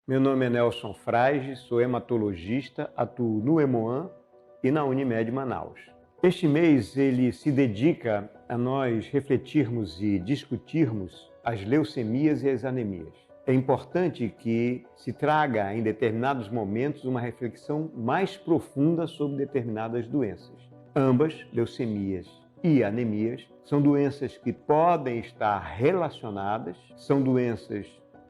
Meu nome é Nelson Frage, sou hematologista, atuo no Hemoan e na Unimed Manaus. Este mês ele se dedica a nós refletirmos e discutirmos as leucemias e as anemias. É importante que se traga em determinados momentos uma reflexão mais profunda sobre determinadas doenças. Ambas, leucemias e anemias, são doenças que podem estar relacionadas, são doenças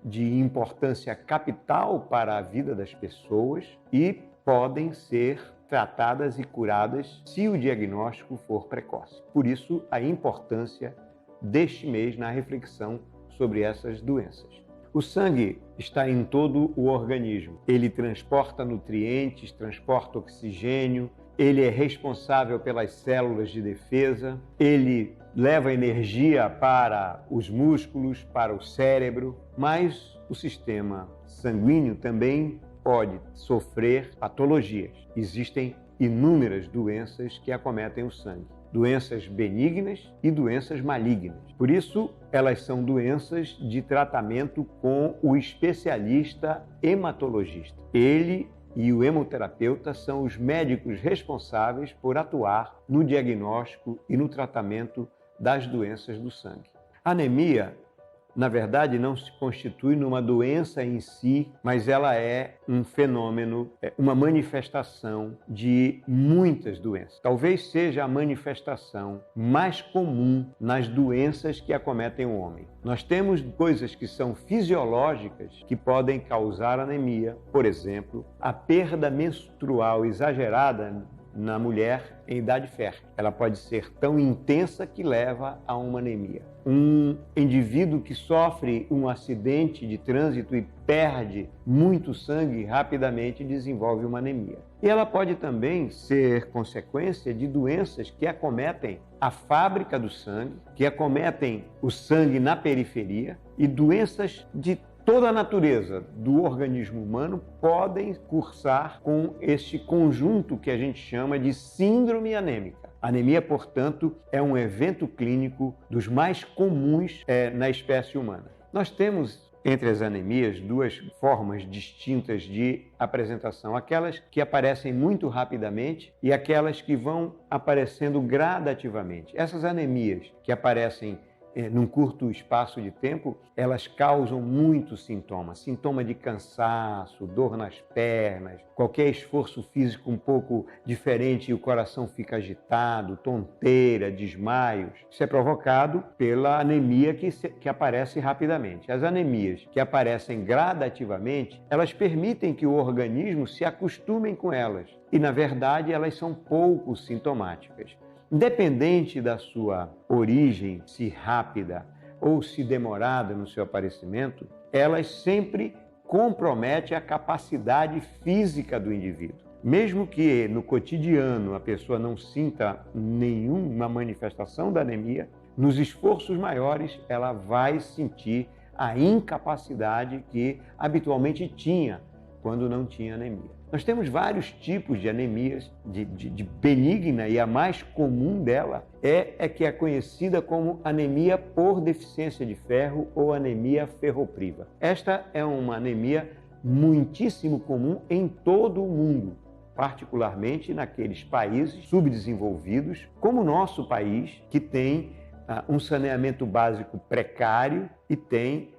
de importância capital para a vida das pessoas e podem ser tratadas e curadas se o diagnóstico for precoce. Por isso, a importância deste mês na reflexão sobre essas doenças. O sangue está em todo o organismo. Ele transporta nutrientes, transporta oxigênio, ele é responsável pelas células de defesa, ele leva energia para os músculos, para o cérebro, mas o sistema sanguíneo também pode sofrer patologias. Existem inúmeras doenças que acometem o sangue, doenças benignas e doenças malignas. Por isso, elas são doenças de tratamento com o especialista hematologista. Ele e o hemoterapeuta são os médicos responsáveis por atuar no diagnóstico e no tratamento das doenças do sangue. A anemia, na verdade, não se constitui numa doença em si, mas ela é um fenômeno, uma manifestação de muitas doenças. Talvez seja a manifestação mais comum nas doenças que acometem o homem. Nós temos coisas que são fisiológicas que podem causar anemia, por exemplo, a perda menstrual exagerada na mulher em idade fértil. Ela pode ser tão intensa que leva a uma anemia. Um indivíduo que sofre um acidente de trânsito e perde muito sangue rapidamente desenvolve uma anemia. E ela pode também ser consequência de doenças que acometem a fábrica do sangue, que acometem o sangue na periferia, e doenças de toda a natureza do organismo humano podem cursar com este conjunto que a gente chama de síndrome anêmica. Anemia, portanto, é um evento clínico dos mais comuns na espécie humana. Nós temos entre as anemias duas formas distintas de apresentação, aquelas que aparecem muito rapidamente e aquelas que vão aparecendo gradativamente. Essas anemias que aparecem num curto espaço de tempo, elas causam muitos sintomas. Sintoma de cansaço, dor nas pernas, qualquer esforço físico um pouco diferente e o coração fica agitado, tonteira, desmaios. Isso é provocado pela anemia que aparece rapidamente. As anemias que aparecem gradativamente, elas permitem que o organismo se acostume com elas. E, na verdade, elas são pouco sintomáticas. Independente da sua origem, se rápida ou se demorada no seu aparecimento, elas sempre comprometem a capacidade física do indivíduo. Mesmo que no cotidiano a pessoa não sinta nenhuma manifestação da anemia, nos esforços maiores ela vai sentir a incapacidade que habitualmente tinha quando não tinha anemia. Nós temos vários tipos de anemias, de benigna, e a mais comum dela é que é conhecida como anemia por deficiência de ferro ou anemia ferropriva. Esta é uma anemia muitíssimo comum em todo o mundo, particularmente naqueles países subdesenvolvidos, como o nosso país, que tem um saneamento básico precário e tem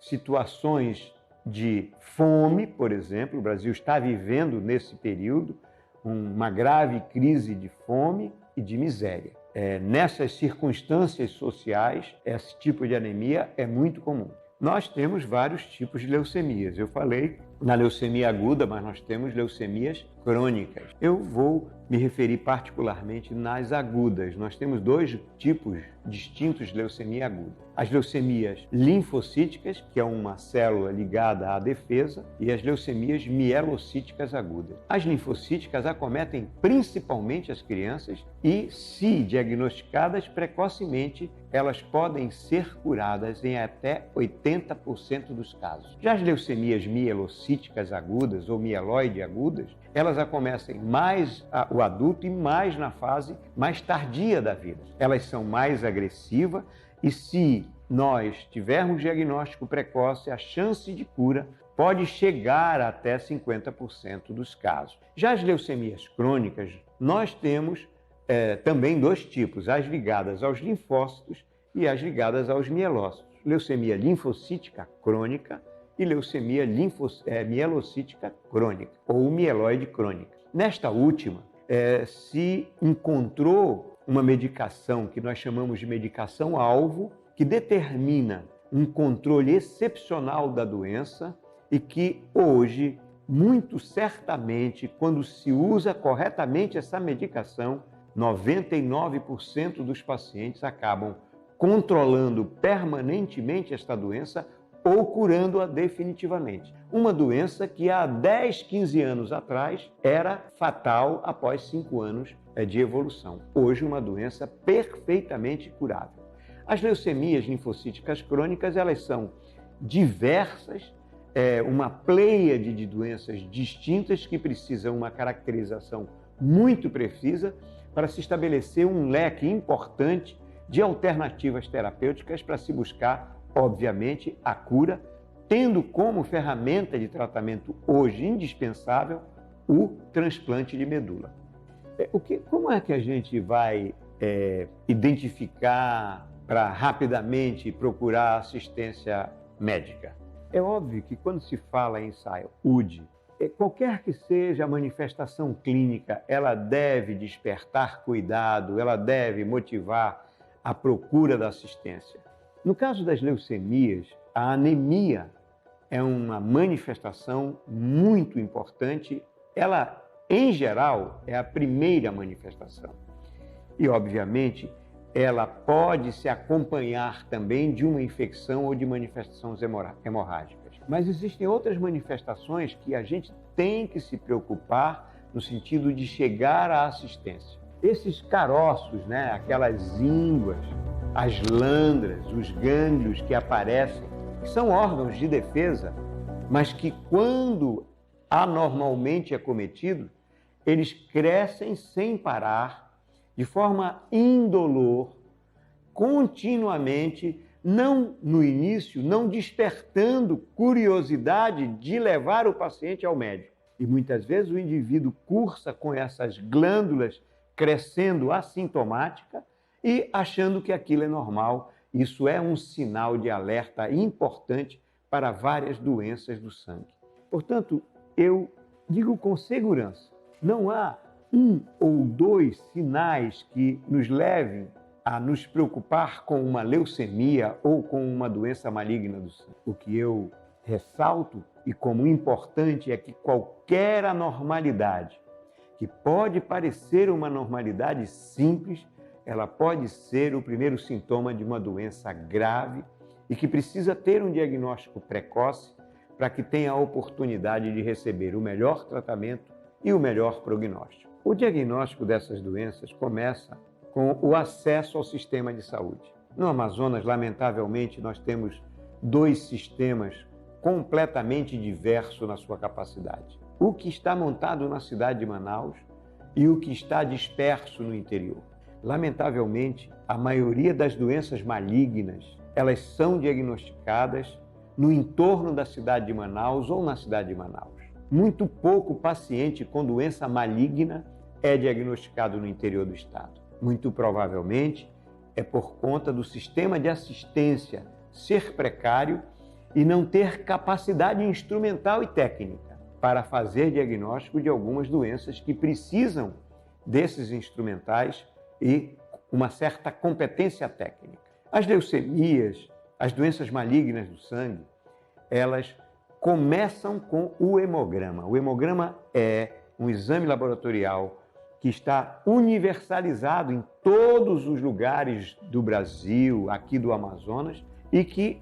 situações de fome, por exemplo. O Brasil está vivendo nesse período uma grave crise de fome e de miséria. Nessas circunstâncias sociais, esse tipo de anemia é muito comum. Nós temos vários tipos de leucemias. Eu falei na leucemia aguda, mas nós temos leucemias crônicas. Eu vou me referir particularmente nas agudas. Nós temos dois tipos distintos de leucemia aguda. As leucemias linfocíticas, que é uma célula ligada à defesa, e as leucemias mielocíticas agudas. As linfocíticas acometem principalmente as crianças e, se diagnosticadas precocemente, elas podem ser curadas em até 80% dos casos. Já as leucemias mielocíticas agudas ou mieloide agudas, elas acometem mais o adulto e mais na fase mais tardia da vida. Elas são mais agressivas e, se nós tivermos diagnóstico precoce, a chance de cura pode chegar até 50% dos casos. Já as leucemias crônicas, nós temos também dois tipos, as ligadas aos linfócitos e as ligadas aos mielócitos. Leucemia linfocítica crônica e leucemia mielocítica crônica, ou mieloide crônica. Nesta última, se encontrou uma medicação que nós chamamos de medicação-alvo, que determina um controle excepcional da doença e que hoje, muito certamente, quando se usa corretamente essa medicação, 99% dos pacientes acabam controlando permanentemente esta doença ou curando-a definitivamente. Uma doença que há 10, 15 anos atrás era fatal após 5 anos de evolução. Hoje, uma doença perfeitamente curável. As leucemias linfocíticas crônicas, elas são diversas, uma pleiade de doenças distintas que precisam uma caracterização muito precisa para se estabelecer um leque importante de alternativas terapêuticas para se buscar, obviamente, a cura, tendo como ferramenta de tratamento hoje indispensável o transplante de medula. Como é que a gente vai identificar para rapidamente procurar assistência médica? É óbvio que quando se fala em saúde, qualquer que seja a manifestação clínica, ela deve despertar cuidado, ela deve motivar a procura da assistência. No caso das leucemias, a anemia é uma manifestação muito importante. Ela, em geral, é a primeira manifestação. E, obviamente, ela pode se acompanhar também de uma infecção ou de manifestações hemorrágicas. Mas existem outras manifestações que a gente tem que se preocupar no sentido de chegar à assistência. Esses caroços, aquelas ínguas, as lândras, os gânglios que aparecem, que são órgãos de defesa, mas que quando anormalmente acometidos, eles crescem sem parar, de forma indolor, continuamente, não no início, não despertando curiosidade de levar o paciente ao médico. E muitas vezes o indivíduo cursa com essas glândulas crescendo assintomática e achando que aquilo é normal. Isso é um sinal de alerta importante para várias doenças do sangue. Portanto, eu digo com segurança, não há um ou dois sinais que nos levem a nos preocupar com uma leucemia ou com uma doença maligna do sangue. O que eu ressalto e como importante é que qualquer anormalidade, que pode parecer uma normalidade simples, ela pode ser o primeiro sintoma de uma doença grave e que precisa ter um diagnóstico precoce para que tenha a oportunidade de receber o melhor tratamento e o melhor prognóstico. O diagnóstico dessas doenças começa com o acesso ao sistema de saúde. No Amazonas, lamentavelmente, nós temos dois sistemas completamente diversos na sua capacidade. O que está montado na cidade de Manaus e o que está disperso no interior. Lamentavelmente, a maioria das doenças malignas, elas são diagnosticadas no entorno da cidade de Manaus ou na cidade de Manaus. Muito pouco paciente com doença maligna é diagnosticado no interior do estado. Muito provavelmente é por conta do sistema de assistência ser precário e não ter capacidade instrumental e técnica para fazer diagnóstico de algumas doenças que precisam desses instrumentais e uma certa competência técnica. As leucemias, as doenças malignas do sangue, elas começam com o hemograma. O hemograma é um exame laboratorial que está universalizado em todos os lugares do Brasil, aqui do Amazonas, e que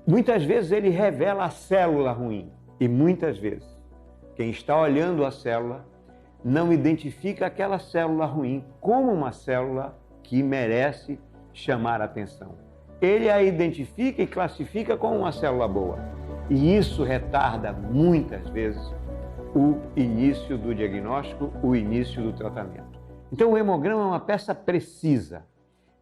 muitas vezes ele revela a célula ruim. E muitas vezes quem está olhando a célula não identifica aquela célula ruim como uma célula que merece chamar a atenção. Ele a identifica e classifica como uma célula boa. E isso retarda muitas vezes o início do diagnóstico, o início do tratamento. Então, o hemograma é uma peça precisa,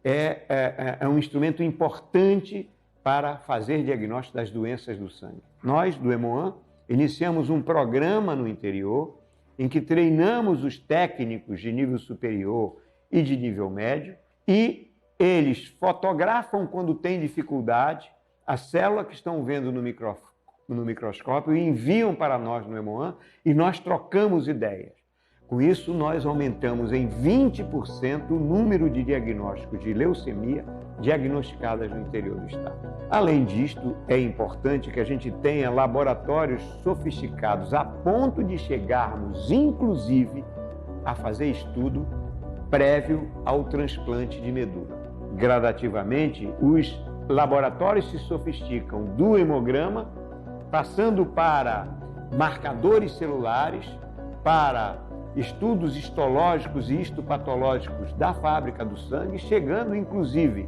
é um instrumento importante para fazer diagnóstico das doenças do sangue. Nós, do Hemoan, Iniciamos um programa no interior em que treinamos os técnicos de nível superior e de nível médio e eles fotografam quando tem dificuldade a célula que estão vendo no microscópio e enviam para nós no Hemoan e nós trocamos ideias. Com isso, nós aumentamos em 20% o número de diagnósticos de leucemia diagnosticadas no interior do estado. Além disto, é importante que a gente tenha laboratórios sofisticados a ponto de chegarmos, inclusive, a fazer estudo prévio ao transplante de medula. Gradativamente, os laboratórios se sofisticam do hemograma, passando para marcadores celulares, para estudos histológicos e histopatológicos da fábrica do sangue, chegando inclusive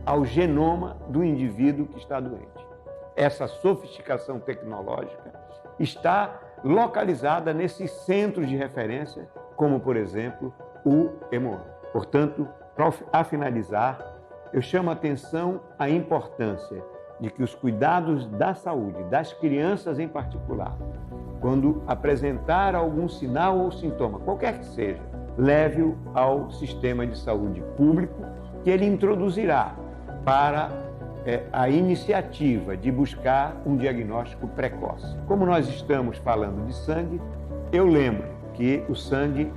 ao genoma do indivíduo que está doente. Essa sofisticação tecnológica está localizada nesses centros de referência, como por exemplo o Hemoan. Portanto, para finalizar, eu chamo a atenção à importância de que os cuidados da saúde das crianças em particular, quando apresentar algum sinal ou sintoma, qualquer que seja, leve-o ao sistema de saúde público, que ele introduzirá para a iniciativa de buscar um diagnóstico precoce. Como nós estamos falando de sangue, eu lembro que o sangue,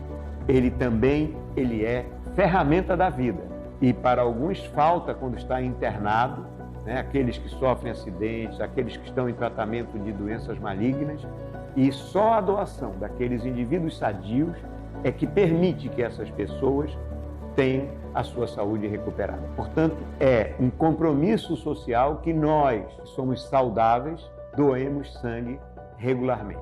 ele é ferramenta da vida. E para alguns falta quando está internado, né, aqueles que sofrem acidentes, aqueles que estão em tratamento de doenças malignas, e só a doação daqueles indivíduos sadios é que permite que essas pessoas tenham a sua saúde recuperada. Portanto, é um compromisso social que nós, que somos saudáveis, doemos sangue regularmente.